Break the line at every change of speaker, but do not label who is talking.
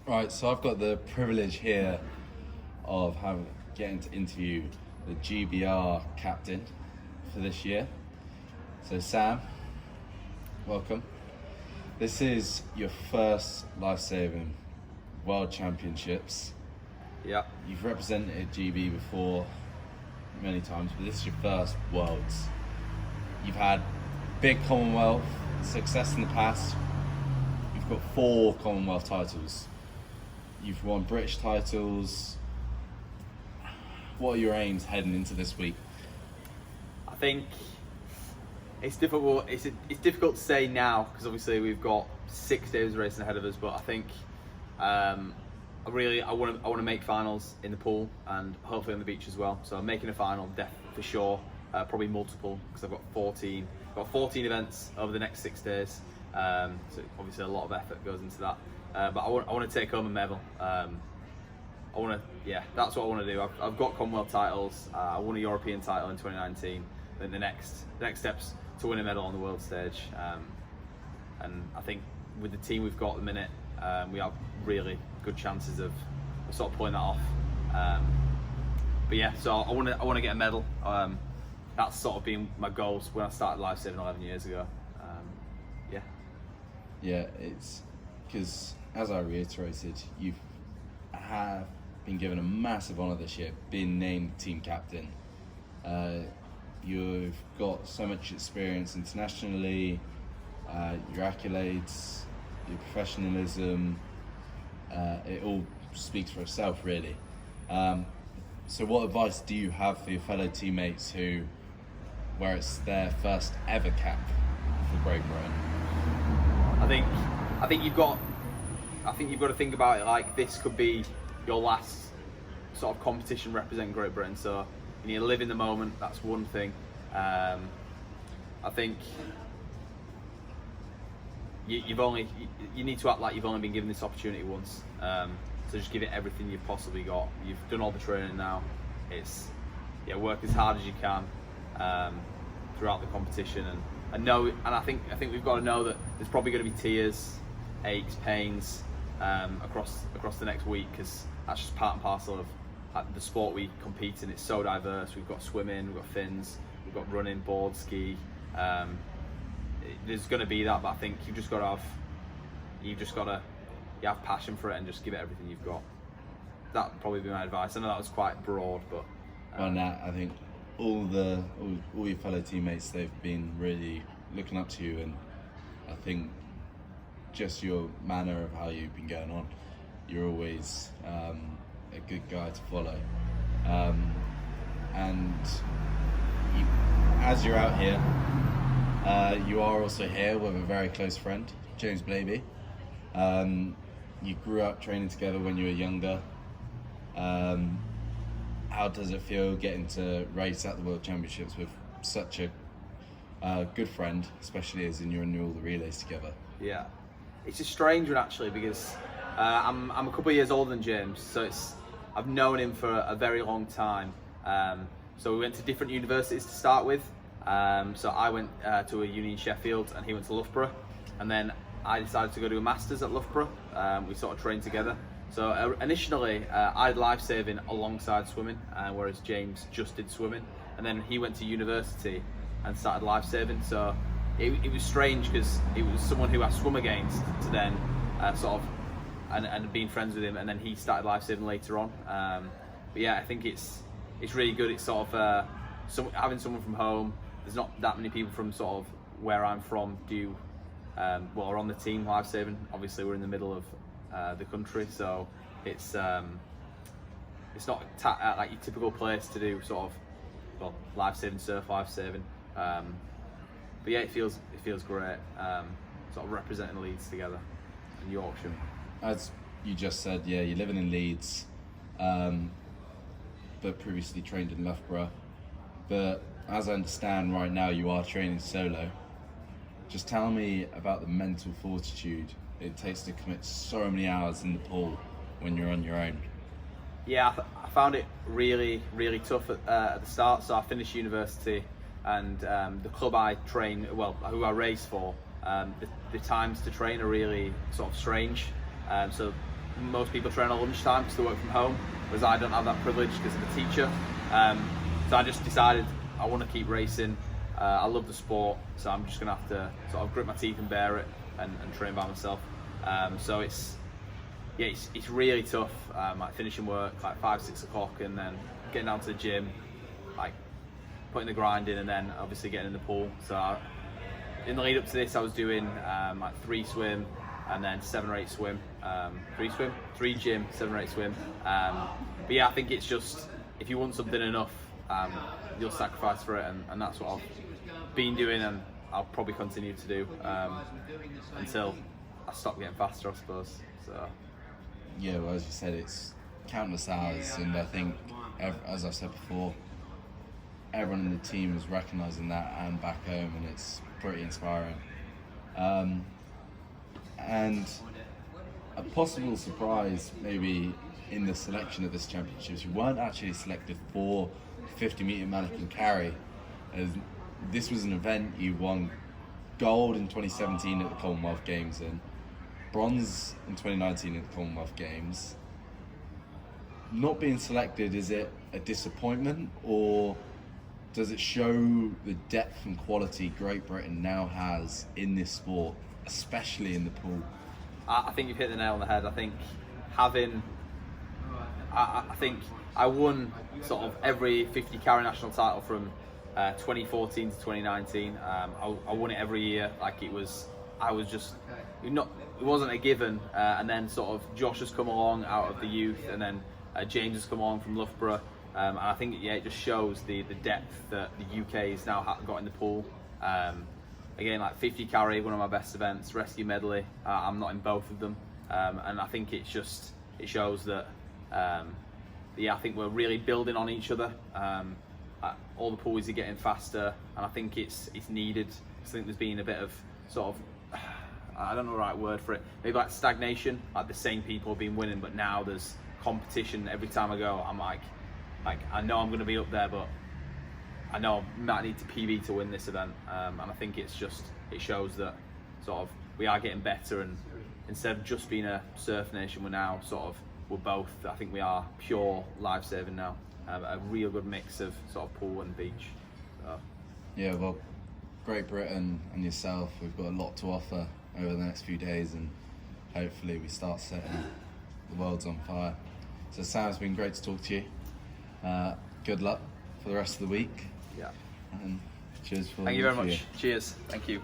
Right, so I've got the privilege here of getting to interview the GBR captain for this year. So Sam, welcome. This is your first Lifesaving World Championships.
Yeah.
You've represented GB before many times, but this is your first Worlds. You've had big Commonwealth success in the past. You've got 4 Commonwealth titles. You've won British titles. What are your aims heading into this week?
I think it's difficult. It's difficult to say now because obviously we've got 6 days of racing ahead of us. But I think I want to make finals in the pool and hopefully on the beach as well. So I'm making a final, for sure. Probably multiple because I've got 14. Got 14 events over the next 6 days. So obviously a lot of effort goes into that. But I want to take home a medal. That's what I want to do. I've got Commonwealth titles. I won a European title in 2019. Then the next steps to win a medal on the world stage. And I think with the team we've got at the minute, we have really good chances of sort of pulling that off. But yeah, so I want to get a medal. That's sort of been my goals when I started Lifesaving 11 years ago.
Yeah, it's because, as I reiterated, you have been given a massive honour this year, being named team captain. You've got so much experience internationally, your accolades, your professionalism, it all speaks for itself, really. So what advice do you have for your fellow teammates where it's their first ever cap for Great Britain?
I think you've got to think about it like this could be your last sort of competition representing Great Britain. So you need to live in the moment. That's one thing. I think you need to act like you've only been given this opportunity once. So just give it everything you've possibly got. You've done all the training now. It's work as hard as you can throughout the competition, and I think we've got to know that there's probably going to be tears, aches, pains across the next week, because that's just part and parcel of the sport we compete in. It's so diverse. We've got swimming, we've got fins, we've got running, board, ski. There's going to be that, but I think you've just got to have passion for it and just give it everything you've got. That would probably be my advice. I know that was quite broad, but
Well, Nat, I think all your fellow teammates, they've been really looking up to you, and I think just your manner of how you've been going on, you're always a good guy to follow. And as you're out here, you are also here with a very close friend, James Blaby. You grew up training together when you were younger. How does it feel getting to race at the World Championships with such a good friend, especially as you're in all the relays together?
Yeah, it's a strange one actually, because I'm a couple of years older than James, so I've known him for a very long time. So we went to different universities to start with. So I went to a uni in Sheffield, and he went to Loughborough, and then I decided to go do a masters at Loughborough. We sort of trained together. So initially I did lifesaving alongside swimming, whereas James just did swimming, and then he went to university and started lifesaving. So it was strange because it was someone who I swum against to then and being friends with him, and then he started lifesaving later on. But yeah, I think it's really good. It's sort of having someone from home. There's not that many people from sort of where I'm from are on the team lifesaving. Obviously we're in the middle of the country, so it's not like your typical place to do sort of lifesaving, surf lifesaving. But yeah, it feels great, sort of representing Leeds together and Yorkshire.
As you just said, yeah, you're living in Leeds, but previously trained in Loughborough. But as I understand right now, you are training solo. Just tell me about the mental fortitude it takes to commit so many hours in the pool when you're on your own.
Yeah, I found it really, really tough at the start. So I finished university, and the club I train, who I race for, the times to train are really sort of strange. So most people train at lunchtime because they work from home, whereas I don't have that privilege because I'm a teacher. So I just decided I want to keep racing. I love the sport, so I'm just going to have to sort of grit my teeth and bear it and train by myself. So it's really tough, like finishing work like 5-6 o'clock and then getting down to the gym, like putting the grind in, and then obviously getting in the pool. So in the lead up to this, I was doing like 3 swim and then 7 or 8 swim. 3 gym, 7 or 8 swim. But yeah, I think it's just, if you want something enough, you'll sacrifice for it, and that's what I've been doing, and I'll probably continue to do until I stop getting faster, I suppose. So
yeah, well, as you said, it's countless hours, and I think, as I've said before, everyone in the team is recognising that and back home, and it's pretty inspiring. And a possible surprise maybe in the selection of this championships, you weren't actually selected for 50 metre mannequin carry, as this was an event you won gold in 2017 at the Commonwealth Games and bronze in 2019 at the Commonwealth Games. Not being selected, is it a disappointment, or does it show the depth and quality Great Britain now has in this sport, especially in the pool?
I think you've hit the nail on the head. I think I think I won sort of every 50 carry national title from 2014 to 2019. I won it every year. Like it wasn't a given. And then sort of Josh has come along out of the youth, and then James has come along from Loughborough. And I think it just shows the depth that the UK has now got in the pool. Again, like 50 carry, one of my best events, rescue medley, I'm not in both of them. And I think it shows that, I think we're really building on each other. All the pools are getting faster, and I think it's needed. I think there's been a bit of sort of, I don't know the right word for it, maybe like stagnation, like the same people have been winning, but now there's competition. Every time I go, I'm like I know I'm going to be up there, but I know I might need to PB to win this event, and I think it shows that sort of we are getting better, and instead of just being a surf nation, we're both, I think we are pure lifesaving now, a real good mix of sort of pool and beach. So.
Yeah, well, Great Britain and yourself, we've got a lot to offer over the next few days, and hopefully we start setting the world's on fire. So Sam, it's been great to talk to you. Good luck for the rest of the week.
Yeah.
And cheers for
Thank you very much. Cheers. Thank you.